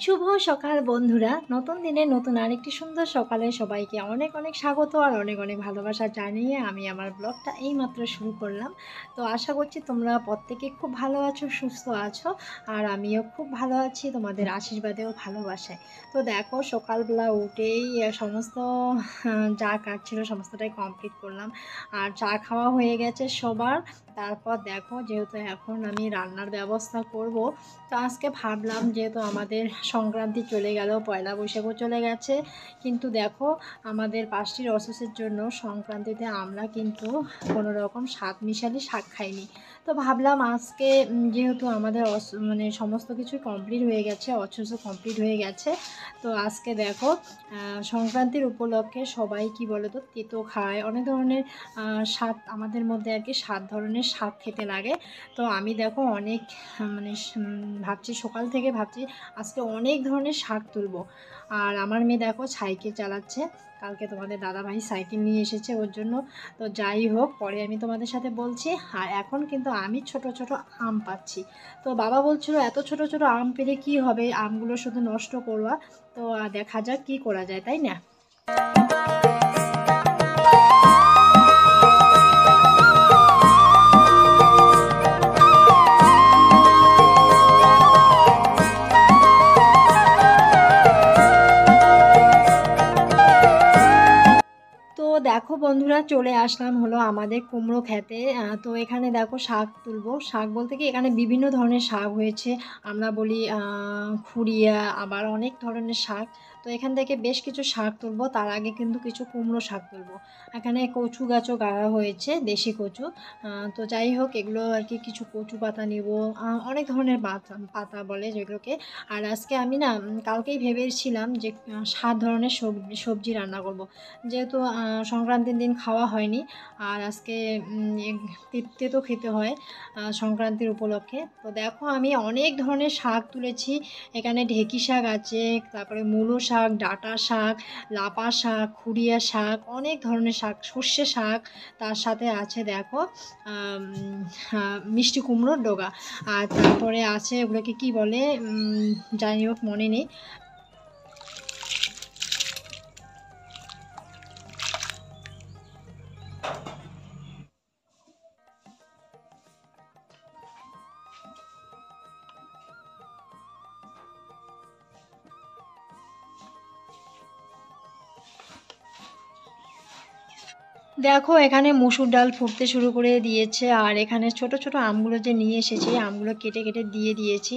শুভ সকাল বন্ধুরা, নতুন দিনে নতুন আরেকটি সুন্দর সকালে সবাইকে অনেক অনেক স্বাগত আর অনেক অনেক ভালোবাসা জানিয়ে আমি আমার ব্লগটা এইমাত্র শুরু করলাম। তো আশা করছি তোমরা প্রত্যেকে খুব ভালো আছো, সুস্থ আছো, আর আমিও খুব ভালো আছি তোমাদের আশীর্বাদেও ভালোবাসায়। তো দেখো, সকালবেলা উঠেই সমস্ত যা কাজ ছিল সমস্তটাই কমপ্লিট করলাম, আর চা খাওয়া হয়ে গেছে সবার। তারপর দেখো, যেহেতু এখন আমি রান্নার ব্যবস্থা করব, তো আজকে ভাবলাম যেহেতু আমাদের সংক্রান্তি চলে গেল, পয়লা বৈশাখও চলে গেছে, কিন্তু দেখো আমাদের পাঁচটি রসের জন্য সংক্রান্তিতে আমরা কিন্তু কোনো রকম শাক মিশালি শাক খাইনি। তো ভাবলাম আজকে যেহেতু আমাদের মানে সমস্ত কিছু কমপ্লিট হয়ে গেছে, অচসও কমপ্লিট হয়ে গেছে, তো আজকে দেখো সংক্রান্তির উপলক্ষে সবাই কি বলো তো তেতো খায়, অনেক ধরনের স্বাদ আমাদের মধ্যে আর কি 7 ধরনের শাক খেতে লাগে। তো আমি দেখো অনেক মানে ভাবছি, সকাল থেকে ভাবছি আজকে অনেক ধরনের শাক তুলবো। আর আমার মেয়ে দেখো সাইকেল চালাচ্ছে, কালকে তোমাদের দাদাভাই সাইকেল নিয়ে এসেছে ওর জন্য। তো যাই হোক, পরে আমি তোমাদের সাথে বলছি। আর এখন কিন্তু আমি ছোট ছোট আম পাচ্ছি। তো বাবা বলছিল এত ছোট ছোট আম পেলে কি হবে, আমগুলো শুধু নষ্ট করবা। তো দেখা যাক কি করা যায়, তাই না? তো দেখো বন্ধুরা, চলে আসলাম হলো আমাদের কুমড়ো খেতে। তো এখানে দেখো শাক তুলবো। শাক বলতে কি, এখানে বিভিন্ন ধরনের শাক হয়েছে। আমরা বলি খুরিয়া, আবার অনেক ধরনের শাক। তো এখান থেকে বেশ কিছু শাক তুলবো, তার আগে কিন্তু কিছু কুমড়ো শাক তুলবো। এখানে কচু গাছও গাড়া হয়েছে, দেশি কচু। তো যাই হোক, এগুলো আর কি কিছু কচু পাতা নিব, অনেক ধরনের পাতা পাতা বলে যেগুলোকে। আর আজকে আমি না কালকেই ভেবেছিলাম যে 7 ধরনের সবজি রান্না করব, যেহেতু সংক্রান্তির দিন খাওয়া হয়নি। আর আজকে তেতো খেতে হয় সংক্রান্তির উপলক্ষে। তো দেখো আমি অনেক ধরনের শাক তুলেছি। এখানে ঢেঁকি শাক আছে, তারপরে মূলো শাক, ডাঁটা শাক, লাপা শাক, খুরিয়া শাক, অনেক ধরনের শাক, সর্ষে শাক। তার সাথে আছে দেখো মিষ্টি কুমড়োর ডগা। আর তারপরে আছে ওগুলোকে কি বলে, যাই হোক মনে নেই। দেখো এখানে মসুর ডাল ফুটতে শুরু করে দিয়েছে, আর এখানে ছোট ছোট আমগুলো যে নিয়ে এসেছি আমগুলো কেটে কেটে দিয়ে দিয়েছি।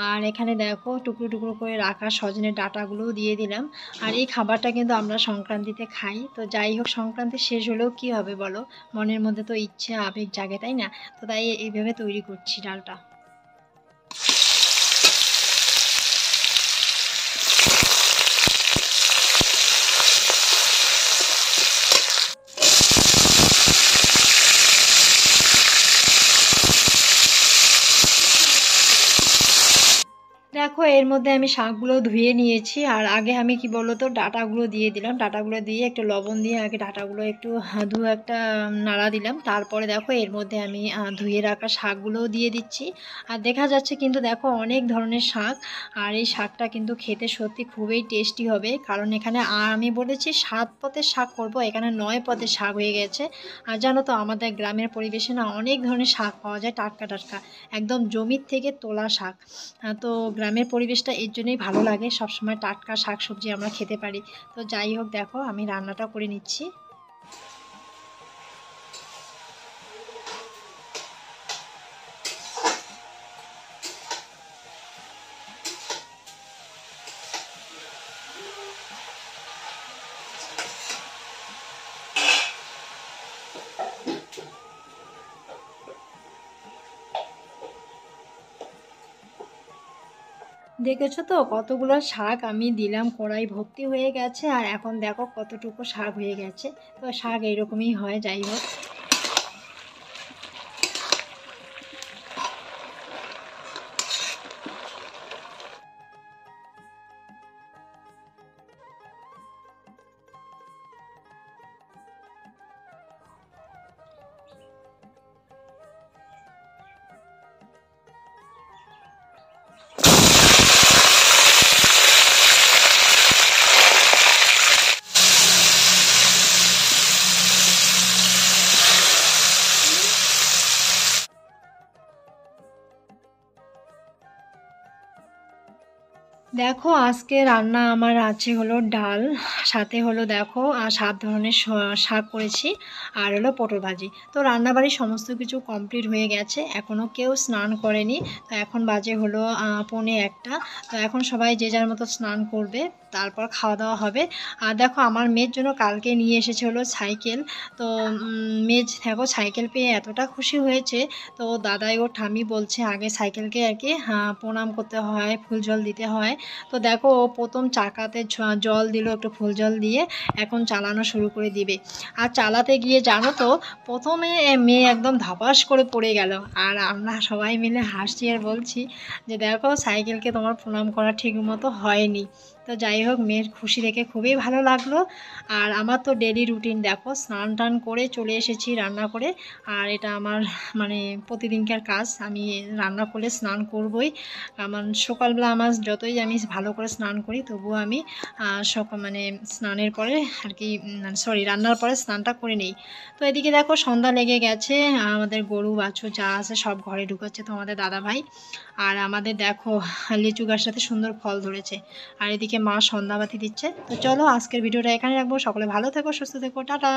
আর এখানে দেখো টুকরো টুকরো করে রাখা সজনের ডাঁটাগুলোও দিয়ে দিলাম। আর এই খাবারটা কিন্তু আমরা সংক্রান্তিতে খাই। তো যাই হোক, সংক্রান্তি শেষ হলেও কি হবে বলো, মনের মধ্যে তো ইচ্ছে আবেগ জাগে, তাই না? তো তাই এইভাবে তৈরি করছি ডালটা। দেখো এর মধ্যে আমি শাকগুলো ধুয়ে নিয়েছি, আর আগে আমি কি বলতো ডাঁটাগুলো দিয়ে দিলাম। ডাঁটাগুলো দিয়ে একটু লবণ দিয়ে আগে ডাঁটাগুলো একটু দু একটা নাড়া দিলাম। তারপরে দেখো এর মধ্যে আমি ধুয়ে রাখা শাকগুলোও দিয়ে দিচ্ছি। আর দেখা যাচ্ছে কিন্তু দেখো অনেক ধরনের শাক। আর এই শাকটা কিন্তু খেতে সত্যি খুবই টেস্টি হবে, কারণ এখানে আমি বলেছি 7 পদের শাক করব, এখানে 9 পদের শাক হয়ে গেছে। আর জানো তো আমাদের গ্রামের পরিবেশে না অনেক ধরনের শাক পাওয়া যায়, টাটকা টাটকা, একদম জমির থেকে তোলা শাক। তো গ্রামের পরিবেশটা এর জন্যই ভালো লাগে, সবসময় টাটকা শাকসবজি আমরা খেতে পারি। তো যাই হোক, দেখো আমি রান্নাটা করে নিচ্ছি। দেখেছো তো কতগুলো শাক আমি দিলাম, কড়াই ভর্তি হয়ে গেছে। আর এখন দেখো কতটুকু শাক হয়ে গেছে। তো শাক এইরকমই হয়, যাই হোক। দেখো আজকে রান্না আমার আছে হলো ডাল, সাথে হলো দেখো 7 ধরনের শাক করেছি, আর হলো পটল ভাজি। তো রান্নাবাড়ি সমস্ত কিছু কমপ্লিট হয়ে গেছে, এখনও কেউ স্নান করেনি। তো এখন বাজে হলো 1:45। তো এখন সবাই যে যার মতো স্নান করবে, তারপর খাওয়া দাওয়া হবে। আর দেখো আমার মেয়ের জন্য কালকে নিয়ে এসেছে হলো সাইকেল। তো মেয়ে দেখো সাইকেল পেয়ে এতটা খুশি হয়েছে। তো দাদাই ওর ঠাম্মি বলছে আগে সাইকেলকে আর কি প্রণাম করতে হয়, ফুল জল দিতে হয়। তো দেখো ও প্রথম চাকাতে জল দিল, একটু ফুল জল দিয়ে এখন চালানো শুরু করে দিবে। আর চালাতে গিয়ে জানো তো প্রথমে মেয়ে একদম ধাপাস করে পড়ে গেল। আর আমরা সবাই মিলে হাসছি আর বলছি যে দেখো সাইকেলকে তোমার প্রণাম করা ঠিক মতো হয়নি। তো যাই হোক, মেয়ের খুশি দেখে খুবই ভালো লাগলো। আর আমার তো ডেলি রুটিন দেখো, স্নান টান করে চলে এসেছি রান্না করে। আর এটা আমার মানে প্রতিদিনকার কাজ, আমি রান্না করলে স্নান করবই। আমার সকালবেলা আমার যতই আমি ভালো করে স্নান করি তবুও আমি সকাল মানে স্নানের পরে আর কি সরি রান্নার পরে স্নানটা করে নিই। তো এদিকে দেখো সন্ধ্যা লেগে গেছে, আমাদের গরু বাছুর যা আছে সব ঘরে ঢুকাচ্ছে তো আমাদের দাদা ভাই। আর আমাদের দেখো লিচু গাছটাতে সুন্দর ফল ধরেছে। আর এদিকে মা সন্ধ্যাবাতি দিচ্ছে। তো চলো আজকের ভিডিওটা এখানে রাখবো, সকলে ভালো থেকো, সুস্থ থেকো, টাটা।